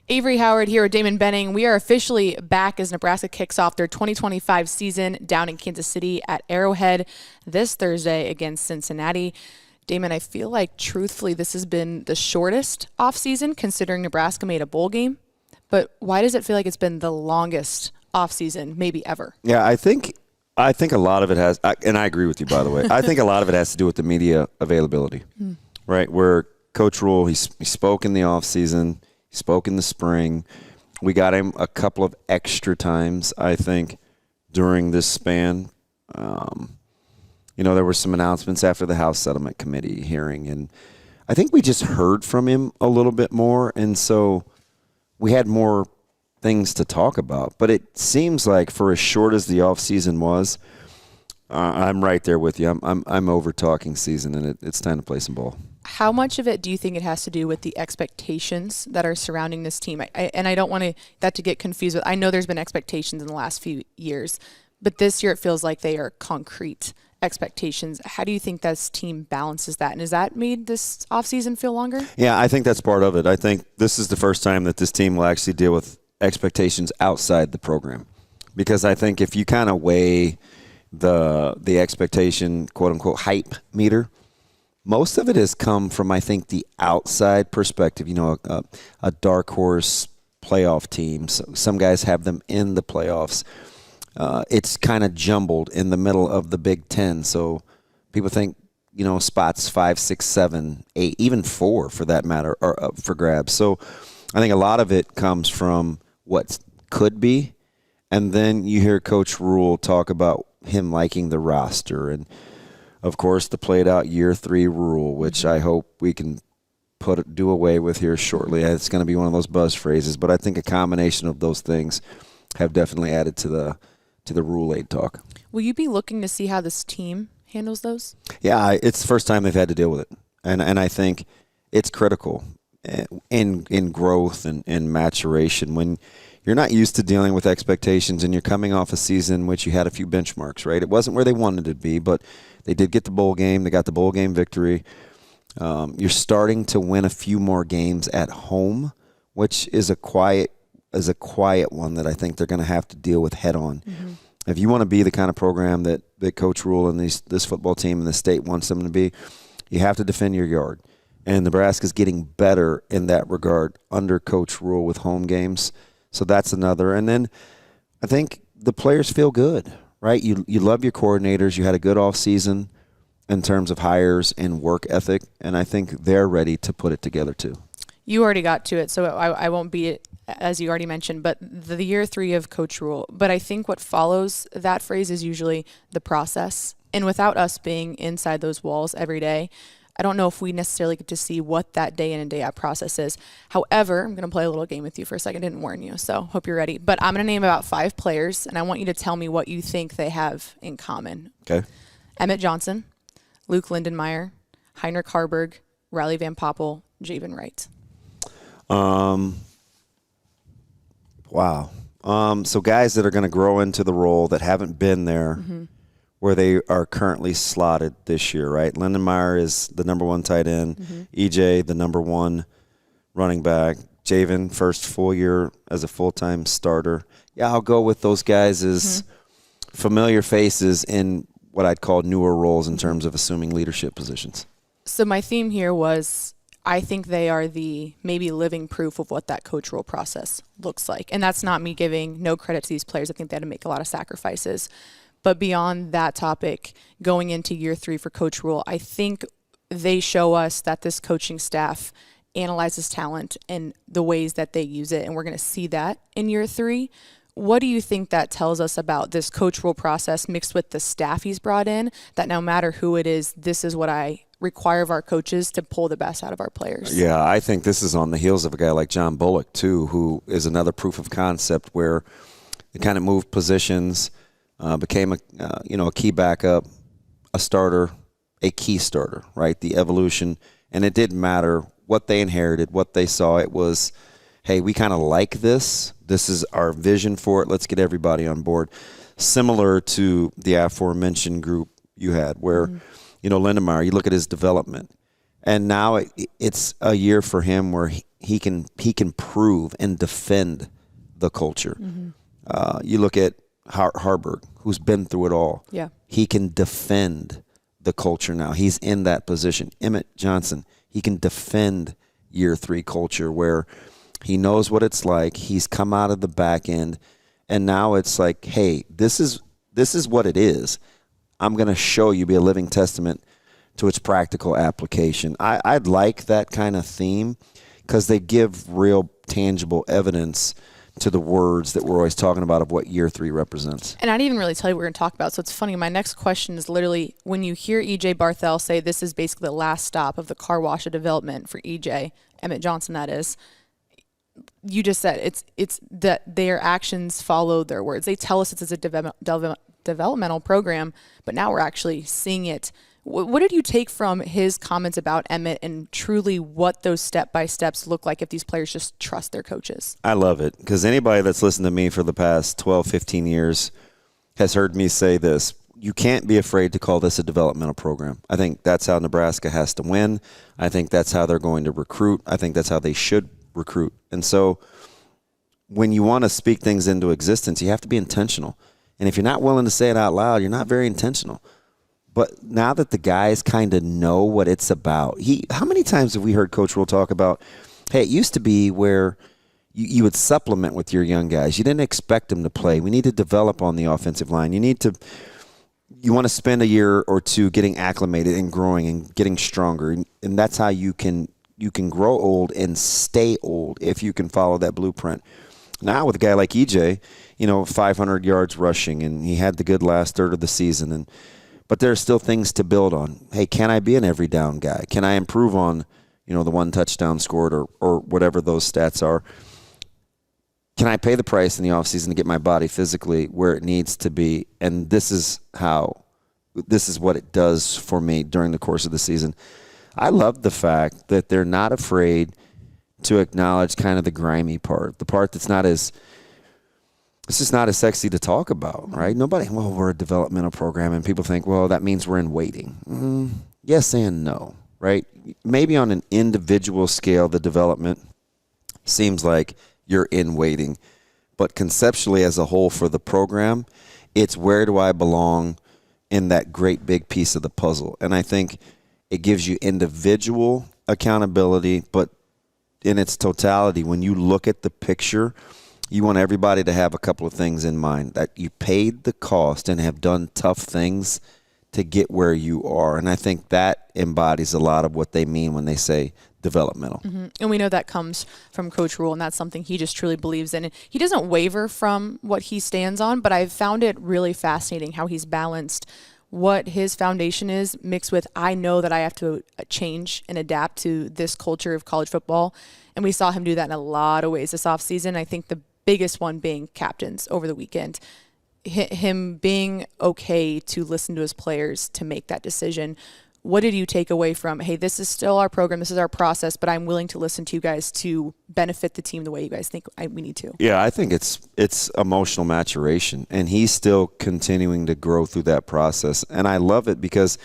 Avery Howard here with Damon Benning. We are officially back as Nebraska kicks off their 2025 season down in Kansas City at Arrowhead this Thursday against Cincinnati. Damon, I feel like truthfully this has been the shortest offseason considering Nebraska made a bowl game. But why does it feel like it's been the longest offseason maybe ever? Yeah, I think a lot of it has, and I agree with you, by the way. I think a lot of it has to do with the media availability, right? Where Coach Rhule, he spoke in the offseason. He spoke in the spring. We got him a couple of extra times, I think, during this span. There were some announcements after the House Settlement Committee hearing, and I think we just heard from him a little bit more, and so we had more things to talk about. But it seems like for as short as the offseason was, I'm right there with you. I'm over talking season, and it's time to play some ball. How much of it do you think it has to do with the expectations that are surrounding this team? I don't want that to get confused with. I know there's been expectations in the last few years, but this year it feels like they are concrete expectations. How do you think this team balances that? And has that made this offseason feel longer? Yeah, I think that's part of it. I think this is the first time that this team will actually deal with expectations outside the program. Because I think if you kind of weigh the expectation, quote-unquote, hype meter, most of it has come from, I think, the outside perspective. A dark horse playoff team. So some guys have them in the playoffs. It's kind of jumbled in the middle of the Big Ten. So people think, spots 5, 6, 7, 8, even 4 for that matter are up for grabs. So I think a lot of it comes from what could be. And then you hear Coach Rhule talk about him liking the roster and, of course, the played-out year 3 rule, which I hope we can do away with here shortly. It's going to be one of those buzz phrases, but I think a combination of those things have definitely added to the Rule 8 talk. Will you be looking to see how this team handles those? Yeah, it's the first time they've had to deal with it, and I think it's critical in growth and maturation when you're not used to dealing with expectations and you're coming off a season in which you had a few benchmarks, right? It wasn't where they wanted to be, but they did get the bowl game. They got the bowl game victory. You're starting to win a few more games at home, which is a quiet one that I think they're going to have to deal with head on. Mm-hmm. If you want to be the kind of program that Coach Rhule and this football team and the state wants them to be, you have to defend your yard. And Nebraska's getting better in that regard under Coach Rhule with home games. So that's another. And then I think the players feel good, right? You love your coordinators. You had a good offseason in terms of hires and work ethic, and I think they're ready to put it together too. You already got to it, so I won't beat it, as you already mentioned, but the year 3 of Coach Rhule. But I think what follows that phrase is usually the process. And without us being inside those walls every day, I don't know if we necessarily get to see what that day in and day out process is. However, I'm going to play a little game with you for a second. I didn't warn you, so hope you're ready. But I'm going to name about 5 players, and I want you to tell me what you think they have in common. Okay. Emmett Johnson, Luke Lindenmeyer, Heinrich Harburg, Riley Van Poppel, Javen Wright. Wow. So guys that are going to grow into the role that haven't been there where they are currently slotted this year, right? Lindenmeyer is the number 1 tight end. EJ, the number 1 running back. Javen, first full year as a full-time starter. Yeah, I'll go with those guys as familiar faces in what I'd call newer roles in terms of assuming leadership positions. So my theme here was I think they are the maybe living proof of what that Coach Rhule process looks like. And that's not me giving no credit to these players. I think they had to make a lot of sacrifices. But beyond that topic, going into year 3 for Coach Rhule, I think they show us that this coaching staff analyzes talent and the ways that they use it. And we're going to see that in year 3. What do you think that tells us about this Coach Rhule process mixed with the staff he's brought in, that no matter who it is, this is what I require of our coaches to pull the best out of our players? Yeah, I think this is on the heels of a guy like John Bullock, too, who is another proof of concept where they kind of moved positions, became a key backup, a starter, a key starter, right? The evolution, and it didn't matter what they inherited, what they saw. It was, hey, we kind of like this. This is our vision for it. Let's get everybody on board. Similar to the aforementioned group you had where, Lindenmeyer, you look at his development. And now it's a year for him where he can prove and defend the culture. You look at Harburg, who's been through it all. Yeah. He can defend the culture now. He's in that position. Emmett Johnson, he can defend year 3 culture where he knows what it's like. He's come out of the back end, and now it's like, hey, this is what it is. I'm going to show you, be a living testament to its practical application. I'd like that kind of theme because they give real tangible evidence to the words that we're always talking about of what year 3 represents. And I didn't even really tell you what we're going to talk about, so it's funny. My next question is literally when you hear E.J. Barthel say this is basically the last stop of the car wash of development for E.J., Emmett Johnson that is, you just said it's that their actions follow their words. They tell us it's a developmental program, but now we're actually seeing it. What did you take from his comments about Emmett and truly what those step-by-steps look like if these players just trust their coaches? I love it because anybody that's listened to me for the past 12, 15 years has heard me say this. You can't be afraid to call this a developmental program. I think that's how Nebraska has to win. I think that's how they're going to recruit. I think that's how they should recruit. And so when you want to speak things into existence, you have to be intentional. And if you're not willing to say it out loud, you're not very intentional. But now that the guys kind of know what it's about, how many times have we heard Coach Rhule talk about, hey, it used to be where you would supplement with your young guys. You didn't expect them to play. We need to develop on the offensive line. You want to spend a year or two getting acclimated and growing and getting stronger. And that's how you can grow old and stay old if you can follow that blueprint. Now with a guy like EJ, 500 yards rushing, and he had the good last third of the season, but there are still things to build on. Hey, can I be an every down guy? Can I improve on, the 1 touchdown scored or whatever those stats are? Can I pay the price in the offseason to get my body physically where it needs to be? And this is what it does for me during the course of the season. I love the fact that they're not afraid to acknowledge kind of the grimy part, the part that's it's just not as sexy to talk about, right? We're a developmental program, and people think, well, that means we're in waiting. Yes and no, right? Maybe on an individual scale, the development seems like you're in waiting. But conceptually as a whole for the program, it's where do I belong in that great big piece of the puzzle? And I think it gives you individual accountability, but in its totality, when you look at the picture, you want everybody to have a couple of things in mind, that you paid the cost and have done tough things to get where you are. And I think that embodies a lot of what they mean when they say developmental. Mm-hmm. And we know that comes from Coach Rhule, and that's something he just truly believes in. And he doesn't waver from what he stands on, but I've found it really fascinating how he's balanced what his foundation is mixed with, I know that I have to change and adapt to this culture of college football. And we saw him do that in a lot of ways this offseason. I think the biggest one being captains over the weekend. Him being okay to listen to his players to make that decision. What did you take away from, hey, this is still our program, this is our process, but I'm willing to listen to you guys to benefit the team the way you guys think we need to? Yeah, I think it's emotional maturation, and he's still continuing to grow through that process. And I love it because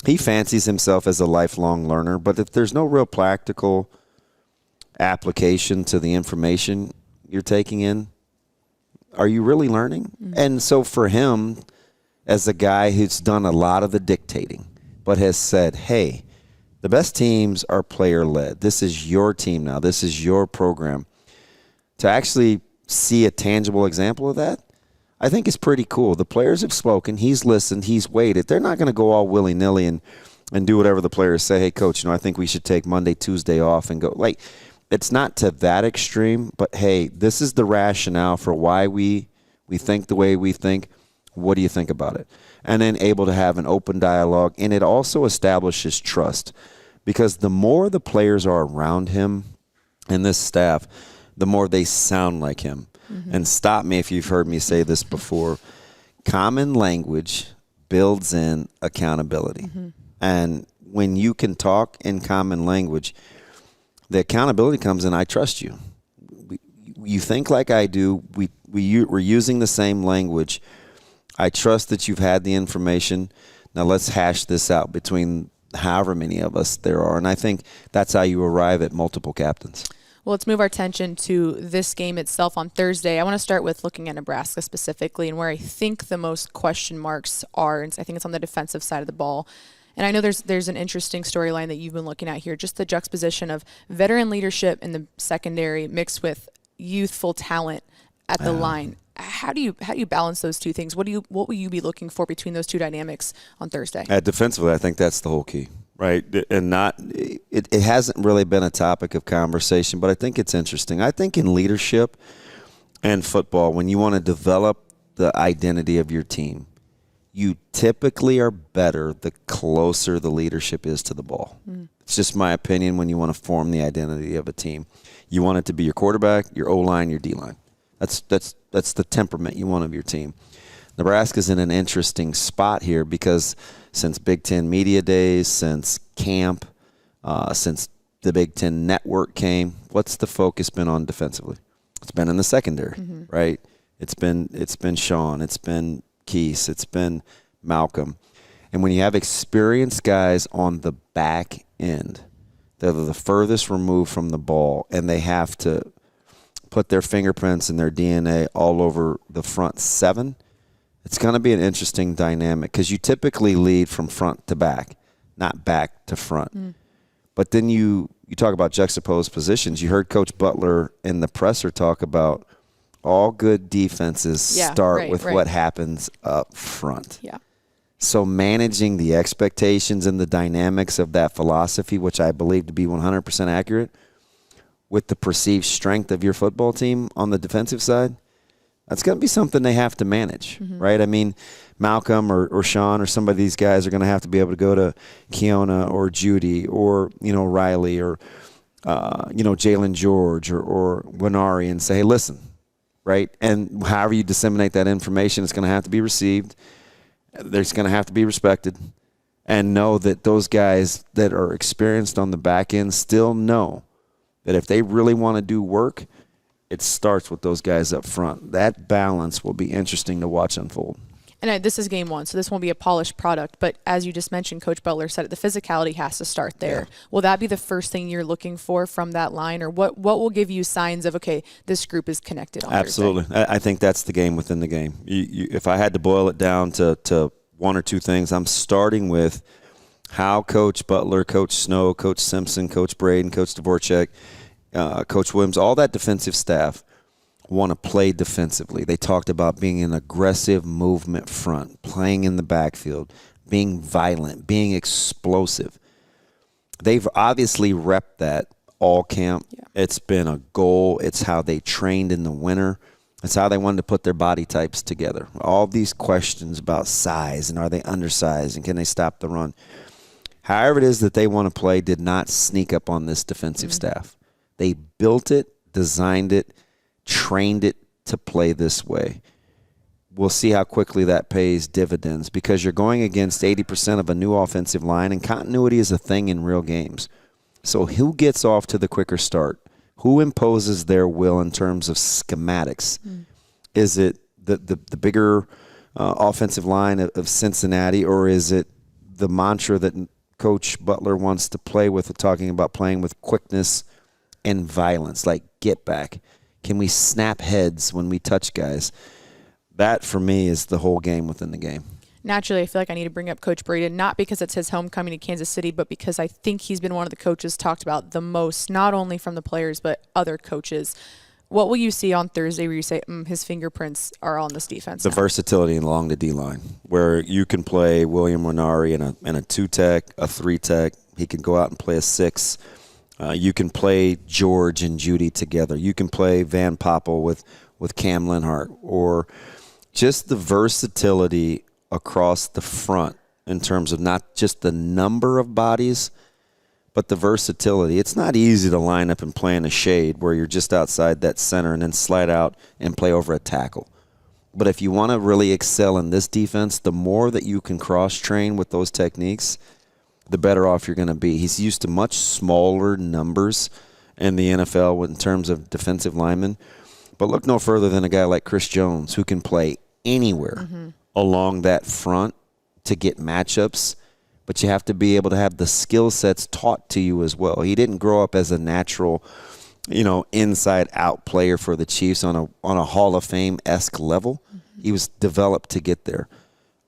he fancies himself as a lifelong learner, but if there's no real practical application to the information you're taking in, are you really learning? Mm-hmm. And so for him, as a guy who's done a lot of the dictating, but has said, hey, the best teams are player-led. This is your team now. This is your program. To actually see a tangible example of that, I think is pretty cool. The players have spoken. He's listened. He's waited. They're not going to go all willy-nilly and do whatever the players say. Hey, coach, I think we should take Monday, Tuesday off and go. Like, it's not to that extreme, but, hey, this is the rationale for why we think the way we think. What do you think about it? And then able to have an open dialogue. And it also establishes trust, because the more the players are around him and this staff, the more they sound like him. Mm-hmm. And stop me if you've heard me say this before. Common language builds in accountability. Mm-hmm. And when you can talk in common language, the accountability comes in, I trust you. You think like I do. We're using the same language. I trust that you've had the information. Now let's hash this out between however many of us there are. And I think that's how you arrive at multiple captains. Well, let's move our attention to this game itself on Thursday. I want to start with looking at Nebraska specifically and where I think the most question marks are. And I think it's on the defensive side of the ball. And I know there's an interesting storyline that you've been looking at here, just the juxtaposition of veteran leadership in the secondary mixed with youthful talent at the line. How do you balance those two things? What will you be looking for between those two dynamics on Thursday? Defensively, I think that's the whole key, right? And it hasn't really been a topic of conversation, but I think it's interesting. I think in leadership and football, when you want to develop the identity of your team, you typically are better the closer the leadership is to the ball. It's just my opinion when you want to form the identity of a team. You want it to be your quarterback, your O-line, your D-line. That's the temperament you want of your team. Nebraska's in an interesting spot here because since Big Ten Media Days, since camp, since the Big Ten Network came, what's the focus been on defensively? It's been in the secondary, right? It's been Sean, it's been Keese, it's been Malcolm. And when you have experienced guys on the back end, they're the furthest removed from the ball, and they have to put their fingerprints and their DNA all over the front seven, it's going to be an interesting dynamic because you typically lead from front to back, not back to front. But then you talk about juxtaposed positions. You heard Coach Butler in the presser talk about all good defenses start with what happens up front. Yeah. So managing the expectations and the dynamics of that philosophy, which I believe to be 100% accurate, with the perceived strength of your football team on the defensive side, that's going to be something they have to manage, right? I mean, Malcolm or Sean or some of these guys are going to have to be able to go to Keona or Judy or, Riley or, Jalen George or Winari and say, hey, listen, right? And however you disseminate that information, it's going to have to be received. There's going to have to be respected. And know that those guys that are experienced on the back end still know that if they really want to do work, it starts with those guys up front. That balance will be interesting to watch unfold. And this is game one, so this won't be a polished product. But as you just mentioned, Coach Butler said it, the physicality has to start there. Yeah. Will that be the first thing you're looking for from that line? Or what will give you signs of, okay, this group is connected on Absolutely. Thursday? I think that's the game within the game. If I had to boil it down to one or two things, I'm starting with how Coach Butler, Coach Snow, Coach Simpson, Coach Braden, Coach Dvorak, Coach Williams, all that defensive staff want to play defensively. They talked about being an aggressive movement front, playing in the backfield, being violent, being explosive. They've obviously repped that all camp. Yeah. It's been a goal. It's how they trained in the winter. It's how they wanted to put their body types together. All these questions about size and are they undersized and can they stop the run. However it is that they want to play did not sneak up on this defensive staff. They built it, designed it, trained it to play this way. We'll see how quickly that pays dividends because you're going against 80% of a new offensive line, and continuity is a thing in real games. So who gets off to the quicker start? Who imposes their will in terms of schematics? Is it the bigger offensive line of Cincinnati, or is it the mantra that Coach Butler wants to play with, talking about playing with quickness and violence, like get back? Can we snap heads when we touch guys? That, for me, is the whole game within the game. Naturally, I feel like I need to bring up Coach Braden, not because it's his homecoming to Kansas City, but because I think he's been one of the coaches talked about the most, not only from the players, but other coaches. What will you see on Thursday where you say, his fingerprints are on this defense? The versatility along the D-line, where you can play William Winari in a 2-tech, a 3-tech. He can go out and play a 6. You can play George and Judy together. You can play Van Poppel with Cam Lenhart, or just the versatility across the front in terms of not just the number of bodies, but the versatility. It's not easy to line up and play in a shade where you're just outside that center and then slide out and play over a tackle. But if you want to really excel in this defense, the more that you can cross-train with those techniques, the better off you're going to be. He's used to much smaller numbers in the NFL in terms of defensive linemen. But look no further than a guy like Chris Jones, who can play anywhere along that front to get matchups. But you have to be able to have the skill sets taught to you as well. He didn't grow up as a natural inside out player for the Chiefs on a Hall of Fame-esque level. Mm-hmm. He was developed to get there.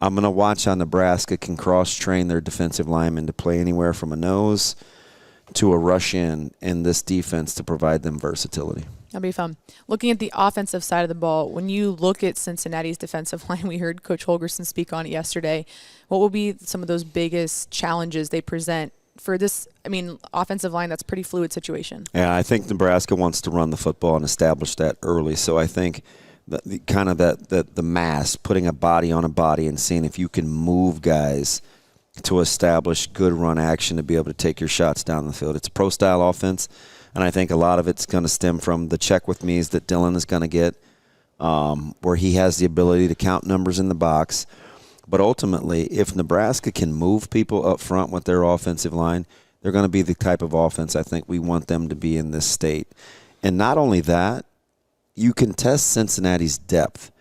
I'm going to watch how Nebraska can cross-train their defensive linemen to play anywhere from a nose to a rush in this defense to provide them versatility. That'll be fun. Looking at the offensive side of the ball, when you look at Cincinnati's defensive line, we heard Coach Holgerson speak on it yesterday. What will be some of those biggest challenges they present for this, offensive line that's a pretty fluid situation? Yeah, I think Nebraska wants to run the football and establish that early. So I think the mass, putting a body on a body and seeing if you can move guys to establish good run action to be able to take your shots down the field. It's a pro-style offense, and I think a lot of it's going to stem from the check with me's that Dylan is going to get, where he has the ability to count numbers in the box. But ultimately, if Nebraska can move people up front with their offensive line, they're going to be the type of offense I think we want them to be in this state. And not only that, you can test Cincinnati's depth.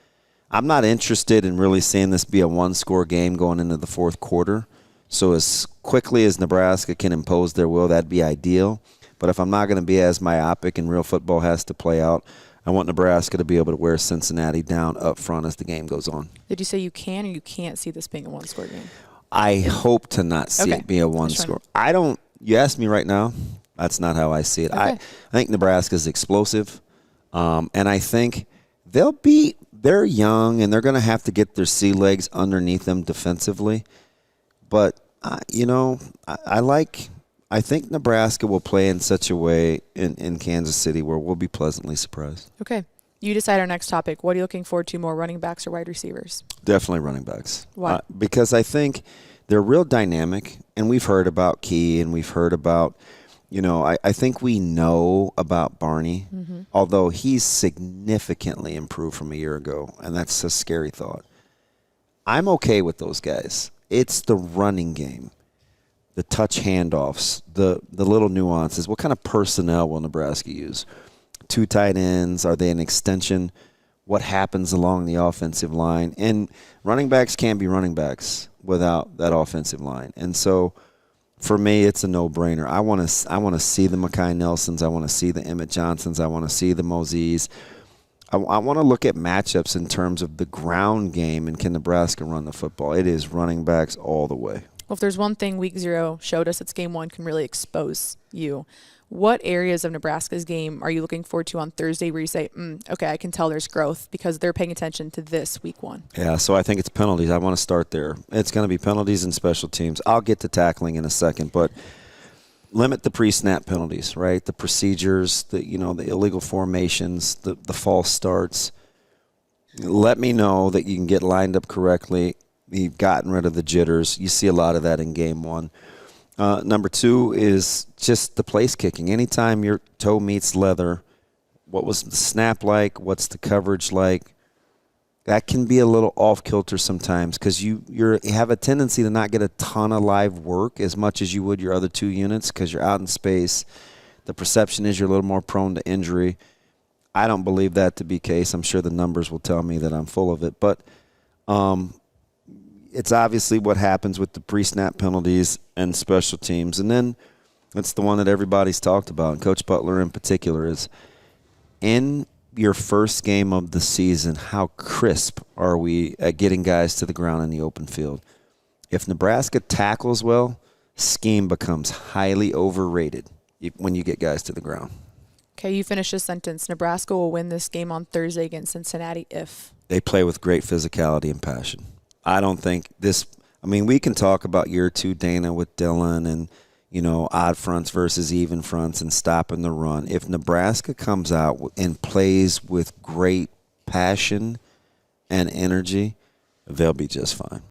I'm not interested in really seeing this be a one-score game going into the fourth quarter. So as quickly as Nebraska can impose their will, that'd be ideal. But if I'm not going to be as myopic and real football has to play out, I want Nebraska to be able to wear Cincinnati down up front as the game goes on. Did you say you can or you can't see this being a one-score game? I hope to not see it be a one-score. You asked me right now, that's not how I see it. Okay. I think Nebraska's explosive, and I think they're young and they're going to have to get their sea legs underneath them defensively. But, I think Nebraska will play in such a way in Kansas City where we'll be pleasantly surprised. Okay. You decide our next topic. What are you looking forward to more, running backs or wide receivers? Definitely running backs. Why? Because I think they're real dynamic, and we've heard about Key and we've heard about, I think we know about Barney, although he's significantly improved from a year ago, and that's a scary thought. I'm okay with those guys. It's the running game, the touch handoffs, the little nuances. What kind of personnel will Nebraska use? 2 tight ends? Are they an extension? What happens along the offensive line? And running backs can't be running backs without that offensive line. And so for me, it's a no-brainer. I want to see the Mekhi Nelsons. I want to see the Emmett Johnsons. I want to see the Mosees. I want to look at matchups in terms of the ground game, and can Nebraska run the football? It is running backs all the way. Well, if there's one thing Week 0 showed us, it's Game 1 can really expose you. What areas of Nebraska's game are you looking forward to on Thursday where you say, okay, I can tell there's growth because they're paying attention to this Week 1? Yeah, so I think it's penalties. I want to start there. It's going to be penalties and special teams. I'll get to tackling in a second, but limit the pre-snap penalties, right? The procedures, the illegal formations, the false starts. Let me know that you can get lined up correctly. You've gotten rid of the jitters. You see a lot of that in Game 1. Number 2 is just the place kicking. Anytime your toe meets leather, what was the snap like? What's the coverage like? That can be a little off-kilter sometimes because you have a tendency to not get a ton of live work as much as you would your other 2 units because you're out in space. The perception is you're a little more prone to injury. I don't believe that to be the case. I'm sure the numbers will tell me that I'm full of it. But it's obviously what happens with the pre-snap penalties and special teams. And then it's the one that everybody's talked about, and Coach Butler in particular, is in your first game of the season, how crisp are we at getting guys to the ground in the open field? If Nebraska tackles well, scheme becomes highly overrated when you get guys to the ground. Okay, you finish this sentence. Nebraska will win this game on Thursday against Cincinnati if they play with great physicality and passion. I don't think this – we can talk about year 2 Dana with Dylan and, odd fronts versus even fronts and stopping the run. If Nebraska comes out and plays with great passion and energy, they'll be just fine.